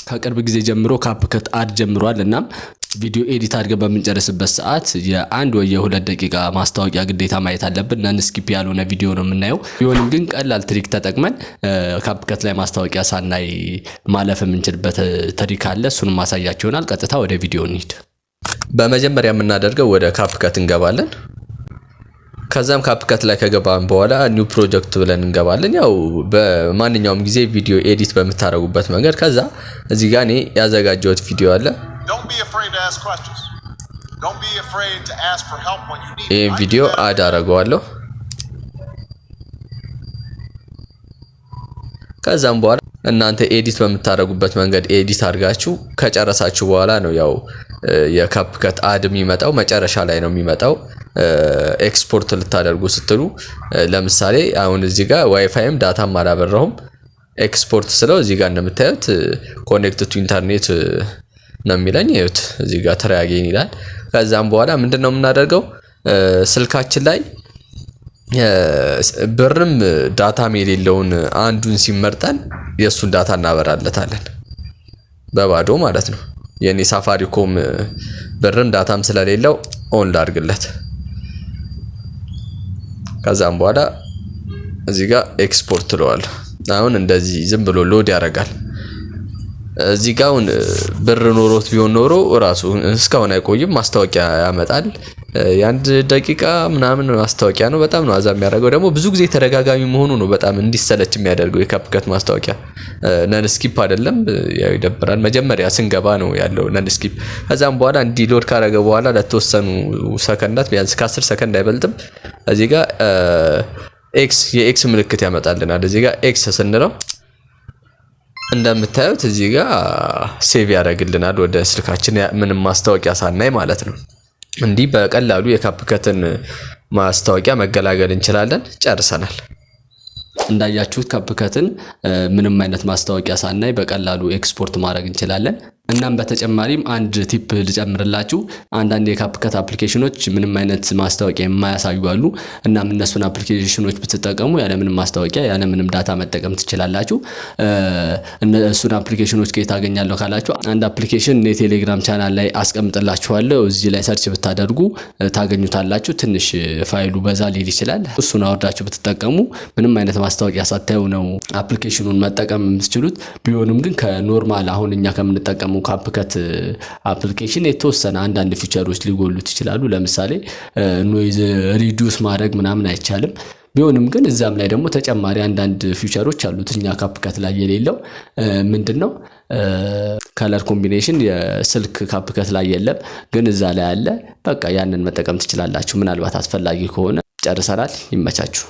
ከቅርብ ጊዜ ጀምሮ ካፕከት አድ ጀምሯል። እናም ቪዲዮ ኤዲት አድርገን በምንጨርስበት ሰዓት የአንድ ወይ የሁለት ደቂቃ ማስታወቂያ ግዴታ ማየት አለብን። ነን ስኪፕ ያልሆነ ቪዲዮ ነው የምናየው። ቢሆንም ግን ቀላል ትሪክ ተጠቅመን ካፕከት ላይ ማስታወቂያ ሳናይ ማለፍ የምንችልበት ትሪክ አለ። እሱንም ማሳያችሁ ይሆናል። ቀጥታ ወደ ቪዲዮ እንሂድ። በመጀመሪያ የምናደርገው ወደ ካፕከት እንገባለን። ከዛም ካፕከት ላይ ከገባን በኋላ ኒው ፕሮጀክት ብለን እንገባለን። ያው በማንኛውም ጊዜ ቪዲዮ ኤዲት በምታረጉበት መንገድ ከዛ እዚህ ጋር እኔ ያዘጋጀሁት ቪዲዮ አለ። ይሄን ቪዲዮ አድ አደርገዋለሁ። ከዛም በኋላ እናንተ ኤዲት በምታረጉበት መንገድ ኤዲት አድርጋችሁ ከጨረሳችሁ በኋላ ነው ያው የካፕከት አድ የሚመጣው መጨረሻ ላይ ነው የሚመጣው። ኤክስፖርት ልታደርጉ ስትሉ ለምሳሌ አሁን እዚህ ጋር ዋይፋይም ዳታም አላበራሁም። ኤክስፖርት ስለው እዚህ ጋር እንደምታዩት ኮኔክት ቱ ኢንተርኔት ነው የሚለኝ። እዩት እዚህ ጋር ትራይ አጌን ይላል። ከዛም በኋላ ምንድነው የምናደርገው ስልካችን ላይ ብርም ዳታም የሌለውን አንዱን ሲመርጠን የሱን ዳታ እናበራለታለን በባዶ ማለት ነው። የኔ ሳፋሪኮም ብርም ዳታም ስለሌለው ኦን ላድርግለት። ከዛም በኋላ እዚህ ጋር ኤክስፖርት ለዋል። አሁን እንደዚህ ዝም ብሎ ሎድ ያደርጋል። እዚህ ጋር አሁን ብር ኖሮት ቢሆን ኖሮ ራሱ እስካሁን አይቆይም፣ ማስታወቂያ ያመጣል። የአንድ ደቂቃ ምናምን ማስታወቂያ ነው። በጣም ነው አዛ የሚያደርገው። ደግሞ ብዙ ጊዜ ተደጋጋሚ መሆኑ ነው በጣም እንዲሰለች የሚያደርገው የካፕከት ማስታወቂያ። ነን ስኪፕ አይደለም፣ ያው ይደብራል። መጀመሪያ ስንገባ ነው ያለው ነን ስኪፕ። ከዛም በኋላ እንዲ ሎድ ካደረገ በኋላ ለተወሰኑ ሰከንዳት ቢያንስ ከ10 ሰከንድ አይበልጥም እዚህ ጋር ኤክስ የኤክስ ምልክት ያመጣልናል። እዚህ ጋር ኤክስ ስንለው እንደምታዩት እዚህ ጋር ሴቭ ያደርግልናል ወደ ስልካችን ምንም ማስታወቂያ ሳናይ ማለት ነው። እንዲህ በቀላሉ የካፕከትን ማስታወቂያ መገላገል እንችላለን። ጨርሰናል። እንዳያችሁት ካፕከትን ምንም አይነት ማስታወቂያ ሳናይ በቀላሉ ኤክስፖርት ማድረግ እንችላለን። እናም በተጨማሪም አንድ ቲፕ ልጨምርላችሁ። አንዳንድ የካፕከት አፕሊኬሽኖች ምንም አይነት ማስታወቂያ የማያሳዩ አሉ። እናም እነሱን አፕሊኬሽኖች ብትጠቀሙ ያለ ምንም ማስታወቂያ ያለ ምንም ዳታ መጠቀም ትችላላችሁ። እነሱን አፕሊኬሽኖች ከየት አገኛለሁ ካላችሁ አንድ አፕሊኬሽን ቴሌግራም ቻናል ላይ አስቀምጥላችኋለሁ። እዚህ ላይ ሰርች ብታደርጉ ታገኙታላችሁ። ትንሽ ፋይሉ በዛ ሊል ይችላል። እሱን አወርዳችሁ ብትጠቀሙ ምንም አይነት ማስታወቂያ ሳታዩ ነው አፕሊኬሽኑን መጠቀም የምትችሉት። ቢሆንም ግን ከኖርማል አሁን እኛ ከምንጠቀመው ካፕከት አፕሊኬሽን የተወሰነ አንዳንድ ፊቸሮች ሊጎሉት ይችላሉ። ለምሳሌ ኖይዝ ሪዲዩስ ማድረግ ምናምን አይቻልም። ቢሆንም ግን እዛም ላይ ደግሞ ተጨማሪ አንዳንድ ፊቸሮች አሉት እኛ ካፕከት ላይ የሌለው። ምንድነው ከለር ኮምቢኔሽን የስልክ ካፕከት ላይ የለም፣ ግን እዛ ላይ አለ። በቃ ያንን መጠቀም ትችላላችሁ ምናልባት አስፈላጊ ከሆነ። ጨርሰናል። ይመቻችሁ።